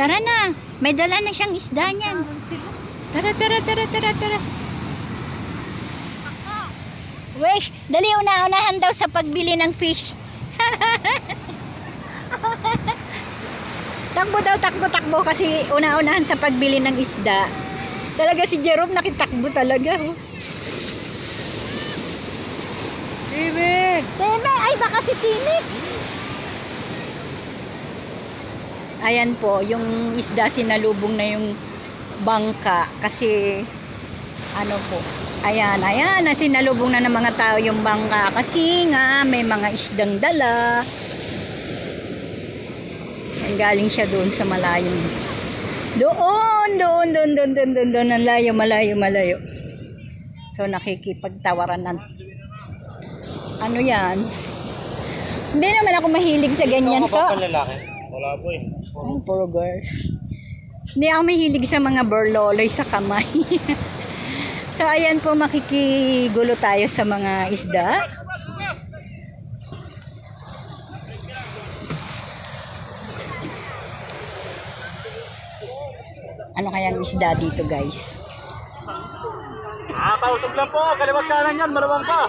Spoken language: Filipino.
Tara na. May dala na siyang isda niyan. Tara, tara, tara, tara, tara. Wesh, dali una-unahan daw sa pagbili ng fish. Takbo daw, takbo, takbo kasi una-unahan sa pagbili ng isda. Talaga si Jerome nakitakbo talaga. Timik! Teme, ay baka si Timik. Ayan po, yung isda sinalubong na yung bangka kasi ano po. Ayan, ayan, sinalubong na ng mga tao yung bangka kasi nga may mga isdang dala. Galing siya doon sa malayong. Doon, ang layo, malayo. So nakikipagtawaran na. Ano yan? Hindi naman ako mahilig sa ganyan. So, wala po eh. ay, puro girls. Hindi ako mahilig sa mga burloloy sa kamay. So, ayan po, makikigulo tayo sa mga isda. Ano kayang isda dito, guys? Pausog lang po. Kaliwat kanan yan. Malawang pa.